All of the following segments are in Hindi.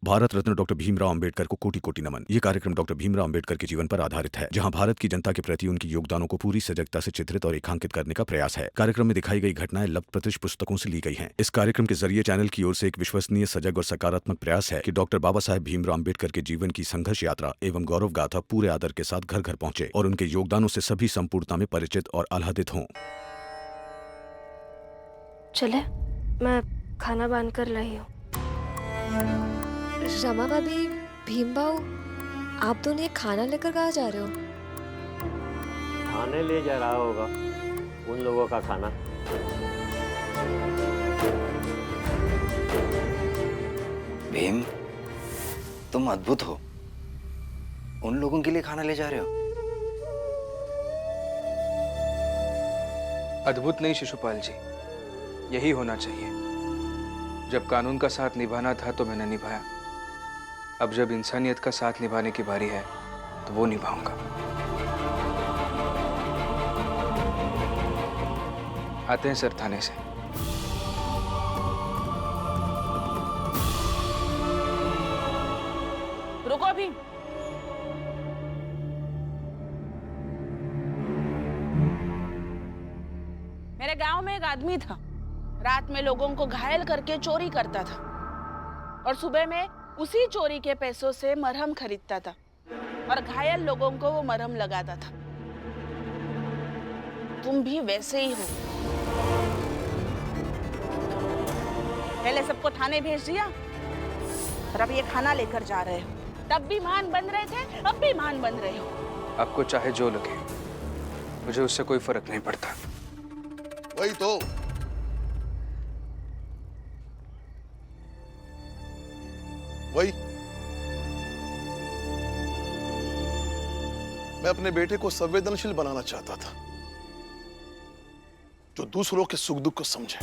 भारत रत्न डॉक्टर भीमराव अंबेडकर को कोटि कोटि नमन। ये कार्यक्रम डॉक्टर भीमराव अंबेडकर के जीवन पर आधारित है, जहां भारत की जनता के प्रति उनके योगदानों को पूरी सजगता से चित्रित और रेखांकित करने का प्रयास है। कार्यक्रम में दिखाई गई घटनाएं लब्ध प्रतिष्ठ पुस्तकों से ली गई हैं। इस कार्यक्रम के जरिए चैनल की ओर से एक विश्वसनीय, सजग और सकारात्मक प्रयास है कि डॉक्टर बाबा साहेब भीमराव अंबेडकर के जीवन की संघर्ष यात्रा एवं गौरव गाथा पूरे आदर के साथ घर घर पहुंचे और उनके योगदानों से सभी संपूर्णता में परिचित और आह्लादित हों। चले, मैं खाना बांध कर लाई हूँ। रमा भाभी, भीमबाऊ, आप दोनों ये खाना लेकर कहाँ जा रहे हो? खाने ले जा रहा होगा उन लोगों का खाना। भीम, तुम अद्भुत हो। उन लोगों के लिए खाना ले जा रहे हो? अद्भुत नहीं शिशुपाल जी, यही होना चाहिए। जब कानून का साथ निभाना था तो मैंने निभाया। अब जब इंसानियत का साथ निभाने की बारी है तो वो निभाऊंगा। आते हैं सर थाने से। रुको अभी। मेरे गांव में एक आदमी था, रात में लोगों को घायल करके चोरी करता था और सुबह में उसी चोरी के पैसों से मरहम खरीदता था और घायल लोगों को वो मरहम लगाता था। तुम भी वैसे ही हो। पहले सबको थाने भेज दिया और अब ये खाना लेकर जा रहे हो। तब भी मान बन रहे थे, अब भी मान बन रहे हो। आपको चाहे जो लगे, मुझे उससे कोई फर्क नहीं पड़ता। वही तो। वही, मैं अपने बेटे को संवेदनशील बनाना चाहता था, जो दूसरों के सुख दुख को समझे।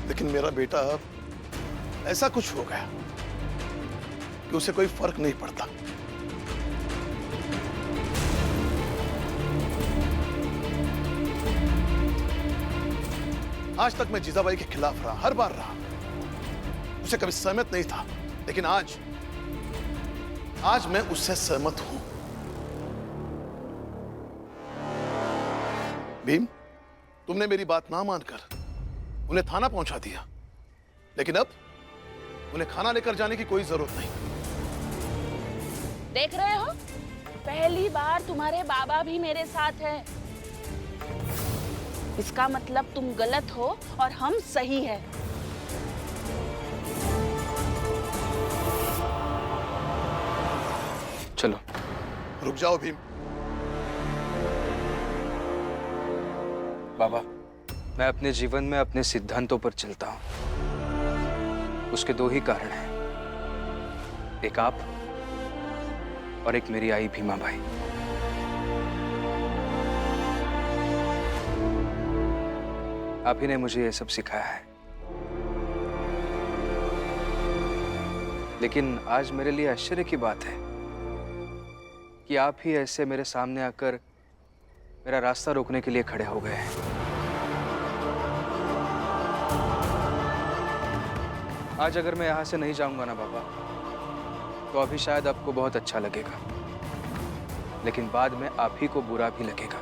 लेकिन मेरा बेटा ऐसा कुछ हो गया कि उसे कोई फर्क नहीं पड़ता। आज तक मैं जीजाबाई के खिलाफ रहा, हर बार रहा, उसे कभी सहमत नहीं था, लेकिन आज मैं उससे सहमत हूं। भीम, तुमने मेरी बात ना मानकर उन्हें थाना पहुंचा दिया, लेकिन अब उन्हें खाना लेकर जाने की कोई जरूरत नहीं। देख रहे हो, पहली बार तुम्हारे बाबा भी मेरे साथ हैं। इसका मतलब तुम गलत हो और हम सही है। चलो। रुक जाओ भीम। बाबा, मैं अपने जीवन में अपने सिद्धांतों पर चलता हूं। उसके दो ही कारण हैं, एक आप और एक मेरी आई भीमा भाई। आप ही ने मुझे ये सब सिखाया है। लेकिन आज मेरे लिए आश्चर्य की बात है कि आप ही ऐसे मेरे सामने आकर मेरा रास्ता रोकने के लिए खड़े हो गए हैं। आज अगर मैं यहां से नहीं जाऊंगा ना बाबा, तो अभी शायद आपको बहुत अच्छा लगेगा, लेकिन बाद में आप ही को बुरा भी लगेगा।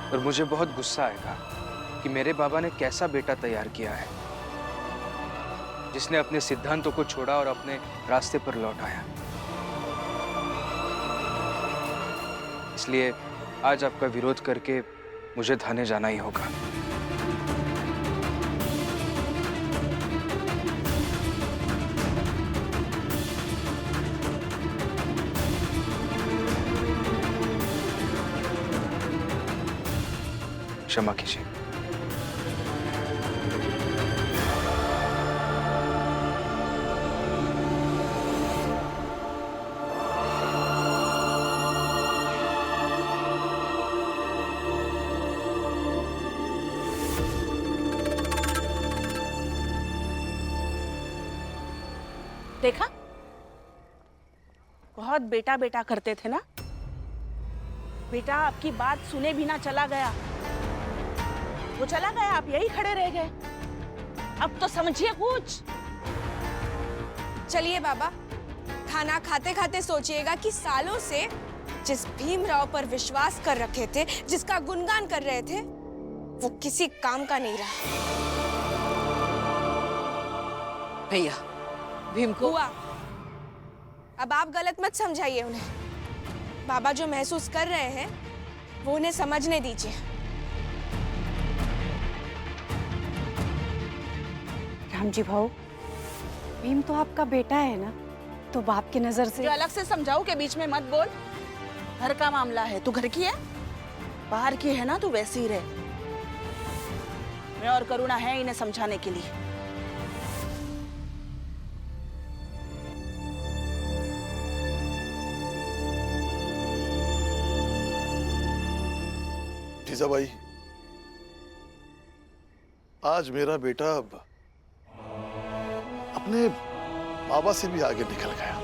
और मुझे बहुत गुस्सा आएगा कि मेरे बाबा ने कैसा बेटा तैयार किया है, जिसने अपने सिद्धांतों को छोड़ा और अपने रास्ते पर लौट आया। इसलिए आज आपका विरोध करके मुझे थाने जाना ही होगा। क्षमा कीजिए। देखा, बहुत बेटा बेटा करते थे ना। बेटा आपकी बात सुने बिना चला गया, वो चला गया, आप यही खड़े रह गए। अब तो समझिए कुछ। चलिए बाबा, खाना खाते खाते सोचिएगा कि सालों से जिस भीमराव पर विश्वास कर रखे थे, जिसका गुणगान कर रहे थे, वो किसी काम का नहीं रहा। भैया, भीम को हुआ। अब आप गलत मत समझाइए उन्हें। बाबा जो महसूस कर रहे हैं वो उन्हें समझने दीजिए। राम जी भाऊ, भीम तो आपका बेटा है ना, तो बाप की नजर से जो अलग से समझाओ के बीच में मत बोल। घर का मामला है, तू घर की है, बाहर की है ना, तू वैसी ही रहे। मैं और करुणा है इन्हें समझाने के लिए। जीजाबाई, आज मेरा बेटा अपने बाबा से भी आगे निकल गया।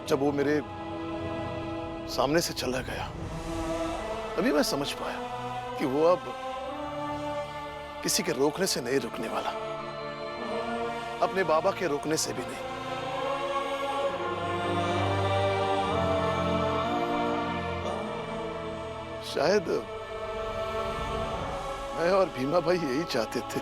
जब वो मेरे सामने से चला गया, तभी मैं समझ पाया कि वो अब किसी के रोकने से नहीं रुकने वाला, अपने बाबा के रोकने से भी नहीं। शायद मैं और भीमा भाई यही चाहते थे।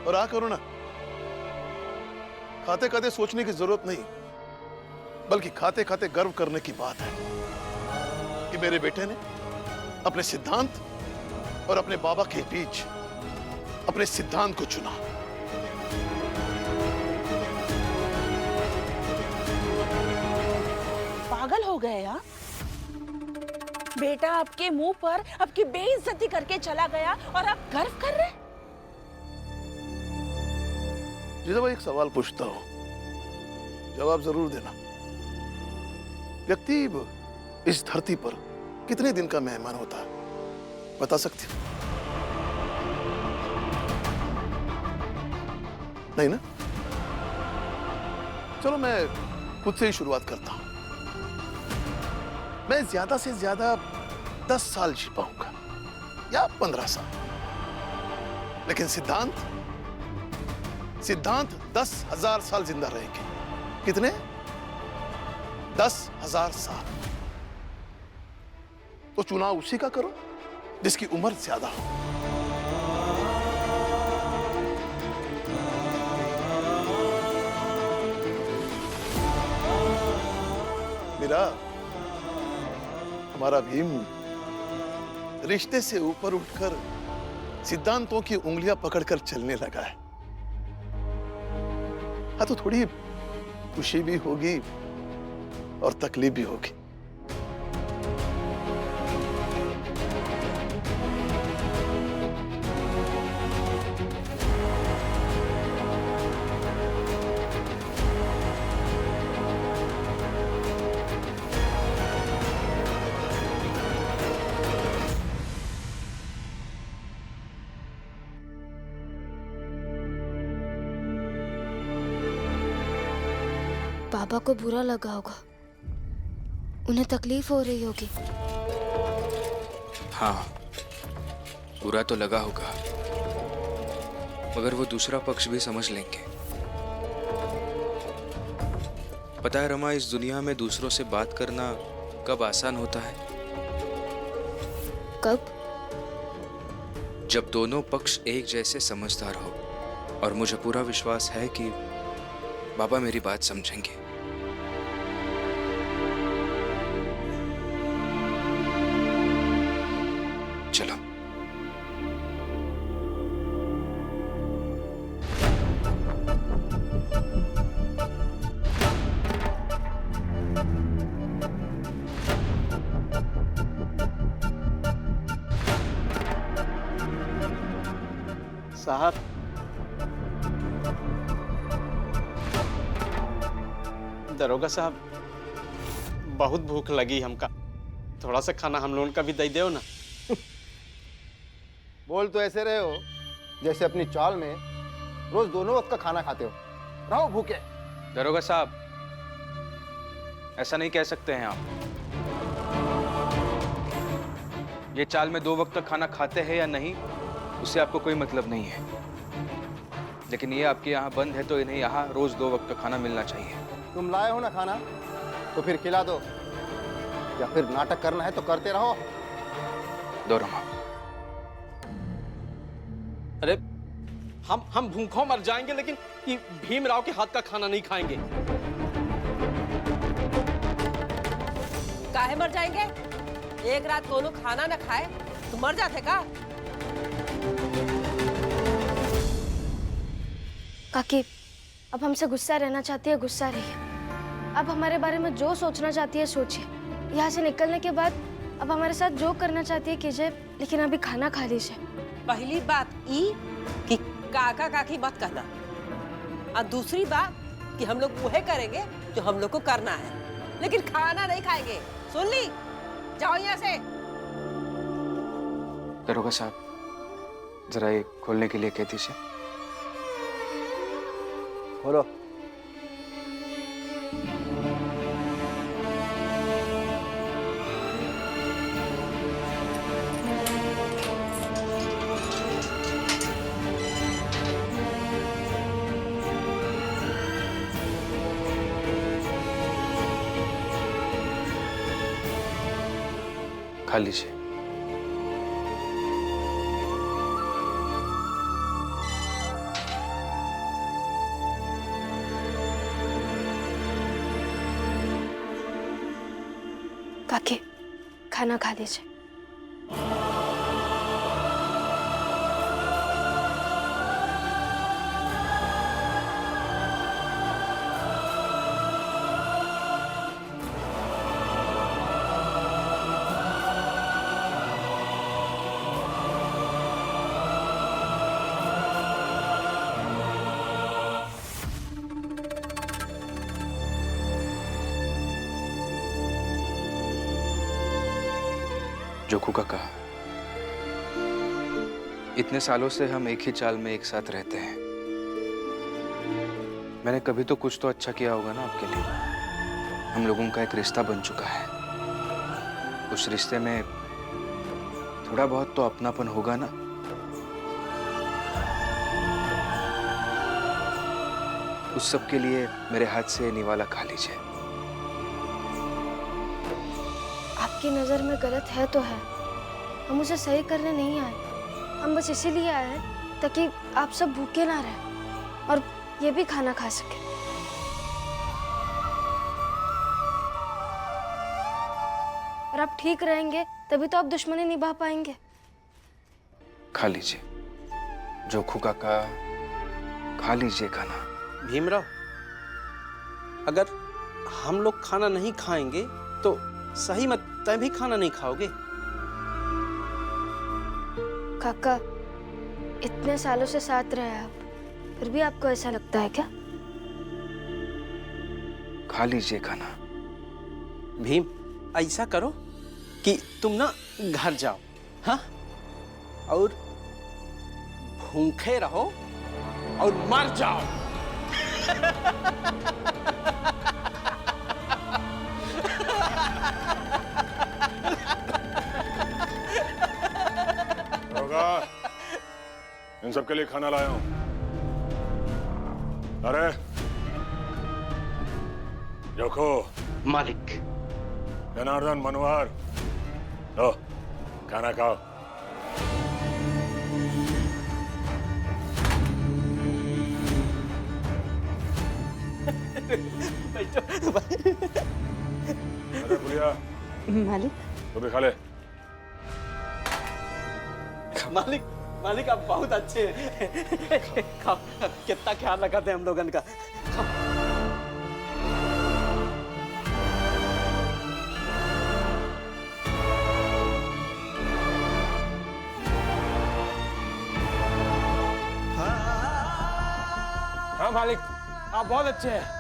और आ करुणा, खाते खाते सोचने की जरूरत नहीं, बल्कि खाते खाते गर्व करने की बात है कि मेरे बेटे ने अपने सिद्धांत और अपने बाबा के बीच अपने सिद्धांत को चुना। पागल हो गए यार। बेटा आपके मुंह पर आपकी बेइज्जती करके चला गया और आप गर्व कर रहे। जब एक सवाल पूछता हूं, जवाब जरूर देना। व्यक्ति इस धरती पर कितने दिन का मेहमान होता है, बता सकती हो? नहीं ना? चलो मैं खुद से ही शुरुआत करता हूं। मैं ज्यादा से ज्यादा 10 साल जी पाऊंगा या 15 साल, लेकिन सिद्धांत 10,000 साल जिंदा रहेंगे। कितने? 10,000 साल। तो चुनाव उसी का करो जिसकी उम्र ज्यादा हो। मेरा हमारा भीम रिश्ते से ऊपर उठकर सिद्धांतों की उंगलियां पकड़कर चलने लगा है। हाँ, तो थोड़ी खुशी भी होगी और तकलीफ भी होगी। पापा को बुरा लगा होगा, उन्हें तकलीफ हो रही होगी। हाँ, बुरा तो लगा होगा, मगर वो दूसरा पक्ष भी समझ लेंगे। पता है रमा, इस दुनिया में दूसरों से बात करना कब आसान होता है? कब? जब दोनों पक्ष एक जैसे समझदार हो। और मुझे पूरा विश्वास है कि बाबा मेरी बात समझेंगे। चलो। साहब, दरोगा साहब, बहुत भूख लगी हमका। थोड़ा सा खाना हम लोगों का भी दे दो ना। बोल तो ऐसे रहे हो जैसे अपनी चाल में रोज दोनों वक्त का खाना खाते हो। रहो भूखे। दरोगा साहब, ऐसा नहीं कह सकते हैं आप। ये चाल में 2 वक्त का खाना खाते हैं या नहीं, उससे आपको कोई मतलब नहीं है। लेकिन ये आपके यहाँ बंद है तो इन्हें यहाँ रोज 2 वक्त का खाना मिलना चाहिए। तुम लाए हो ना खाना, तो फिर खिला दो, या फिर नाटक करना है तो करते रहो। दो रमा। अरे हम भूखों मर जाएंगे, लेकिन ये भीमराव के हाथ का खाना नहीं खाएंगे। काहे मर जाएंगे? एक रात दोनों खाना न खाए तो मर जाते का? काकी, अब हमसे गुस्सा रहना चाहती है, गुस्सा रहिए। अब हमारे बारे में जो सोचना चाहती है सोचिए। यहाँ से निकलने के बाद अब हमारे साथ जो करना चाहती है कीजिए, लेकिन अभी खाना खा लीजिए। पहली बात ई कि काका काकी मत कहना, और दूसरी बात कि हम लोग वह करेंगे जो हम लोग को करना है, लेकिन खाना नहीं खाएंगे। सुन ली? जाओ यहाँ से। दरोगा साहब, जरा ये खोलने के लिए कह दीजिए। खोलो। खा लीजिए। काकी, खाना खा लीजिए। जोखू काका, इतने सालों से हम एक ही चाल में एक साथ रहते हैं। मैंने कभी तो कुछ तो अच्छा किया होगा ना आपके लिए। हम लोगों का एक रिश्ता बन चुका है। उस रिश्ते में थोड़ा बहुत तो अपनापन होगा ना। उस सब के लिए मेरे हाथ से निवाला खा लीजिए। आपकी नजर में गलत है तो है, हम उसे सही करने नहीं आए। हम बस इसीलिए आए हैं ताकि आप सब भूखे ना रहें और ये भी खाना खा सके। और आप ठीक रहेंगे तभी तो आप दुश्मनी निभा पाएंगे। खा लीजिए जोखू काका, खा लीजिए खाना। भीमराव, अगर हम लोग खाना नहीं खाएंगे तो सही मत तय भी खाना नहीं खाओगे। काका, इतने सालों से साथ रहे आप, फिर भी आपको ऐसा लगता है क्या? खा लीजिए खाना। भीम, ऐसा करो कि तुम ना घर जाओ, हाँ, और भूखे रहो और मर जाओ। इन सबके लिए खाना लाया हूं। अरे जोखो, मालिक। जनार्दन, मनोहर, लो खाना खाओ। अरे बुढ़िया, मालिक। तू भी खा ले। मालिक, मालिक आप बहुत अच्छे हैं। खाओ, कितना ख्याल रखते हैं हम लोगन का। हाँ मालिक, आप बहुत अच्छे हैं।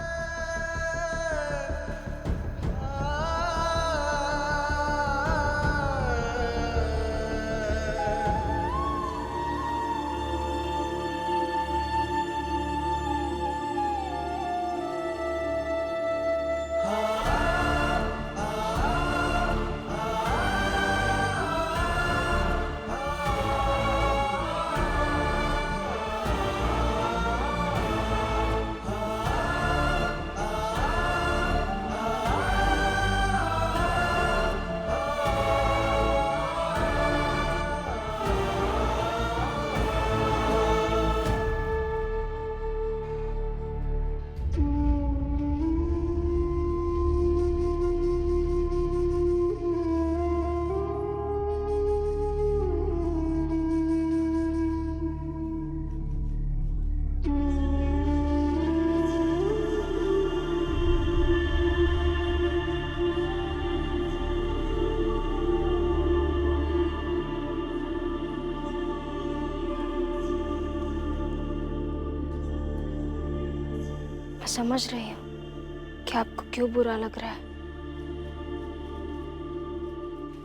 समझ रही हूँ कि आपको क्यों बुरा लग रहा है।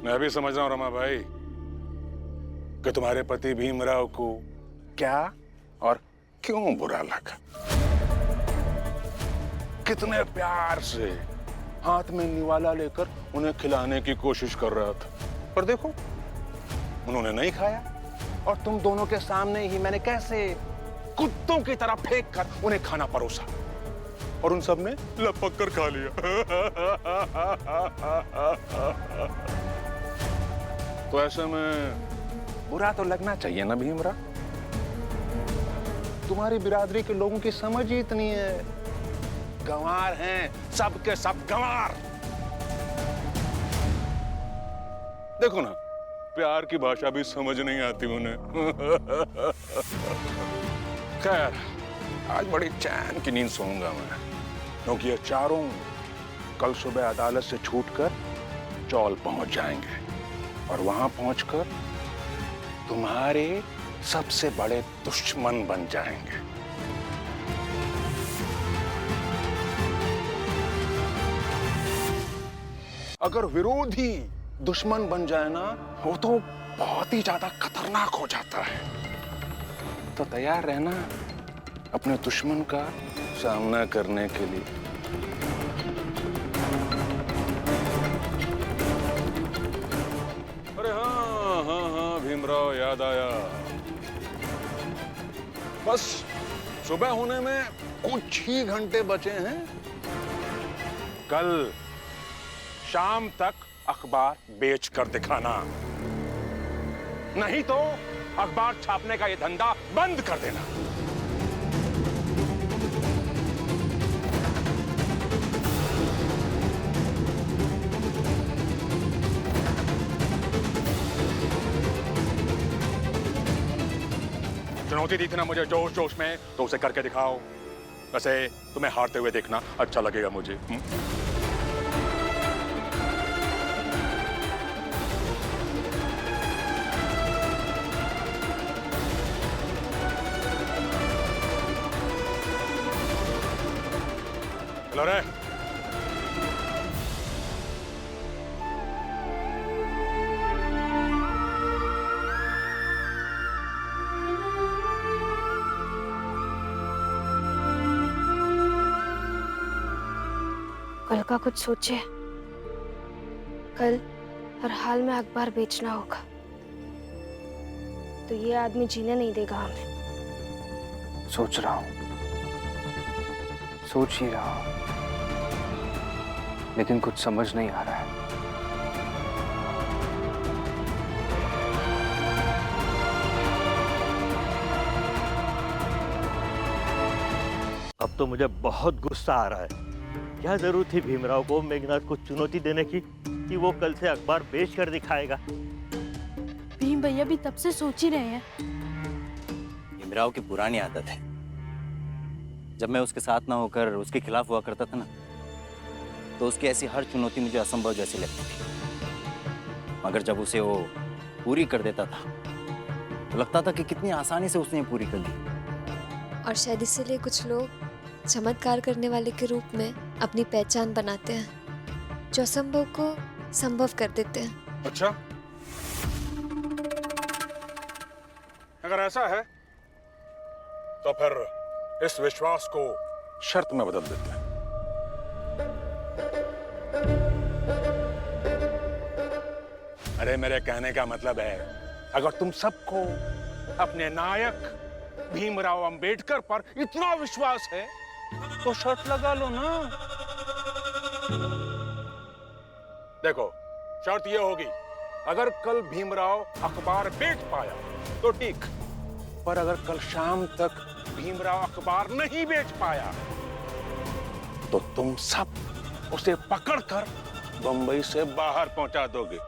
मैं भी समझ रहा हूँ रमा भाई कि तुम्हारे पति भीमराव को क्या और क्यों बुरा लगा। कितने प्यार से हाथ में निवाला लेकर उन्हें खिलाने की कोशिश कर रहा था, पर देखो उन्होंने नहीं खाया और तुम दोनों के सामने ही मैंने कैसे कुत्तों की तरह फेंक कर उन्हें खाना परोसा और उन सब ने लपक कर खा लिया। तो ऐसे में बुरा तो लगना चाहिए ना भीमराव। तुम्हारी बिरादरी के लोगों की समझ ही इतनी है, गंवार हैं सब के सब गंवार। देखो ना, प्यार की भाषा भी समझ नहीं आती उन्हें। खैर, आज बड़ी चैन की नींद सोऊंगा मैं, क्योंकि ये चारों कल सुबह अदालत से छूटकर चौल पहुंच जाएंगे और वहां पहुंचकर तुम्हारे सबसे बड़े दुश्मन बन जाएंगे। अगर विरोधी दुश्मन बन जाए ना, वो तो बहुत ही ज्यादा खतरनाक हो जाता है। तो तैयार रहना अपने दुश्मन का सामना करने के लिए। अरे हाँ हाँ हाँ भीमराव, याद आया। बस सुबह होने में कुछ ही घंटे बचे हैं। कल शाम तक अखबार बेच कर दिखाना, नहीं तो अखबार छापने का ये धंधा बंद कर देना। चुनौती दी थी ना मुझे जोश जोश में, तो उसे करके दिखाओ। वैसे तुम्हें हारते हुए देखना अच्छा लगेगा मुझे। चलो रे। कल का कुछ सोचे। कल हर हाल में अखबार बेचना होगा, तो ये आदमी जीने नहीं देगा हमें। सोच रहा हूं, सोच ही रहा हूं, लेकिन कुछ समझ नहीं आ रहा है। अब तो मुझे बहुत गुस्सा आ रहा है। क्या जरूरत थी भीमराव को मेघनाथ को चुनौती देने की कि वो कल से अखबार बेच कर दिखाएगा। भीम भैया भी तब से सोच ही रहे हैं। भीमराव की पुरानी आदत है, जब मैं उसके साथ ना होकर उसके खिलाफ हुआ करता था ना, तो उसकी ऐसी हर चुनौती मुझे असंभव जैसी लगती थी। मगर जब उसे वो पूरी कर देता था तो लगता था कि कितनी आसानी से उसने पूरी कर दी। और शायद इसीलिए कुछ लोग चमत्कार करने वाले के रूप में अपनी पहचान बनाते हैं, जो असंभव को संभव कर देते हैं। अच्छा, अगर ऐसा है तो फिर इस विश्वास को शर्त में बदल देते हैं। अरे मेरे कहने का मतलब है, अगर तुम सबको अपने नायक भीमराव अंबेडकर पर इतना विश्वास है तो शर्त लगा लो ना। देखो, शर्त यह होगी, अगर कल भीमराव अखबार बेच पाया तो ठीक, पर अगर कल शाम तक भीमराव अखबार नहीं बेच पाया तो तुम सब उसे पकड़कर बंबई से बाहर पहुंचा दोगे।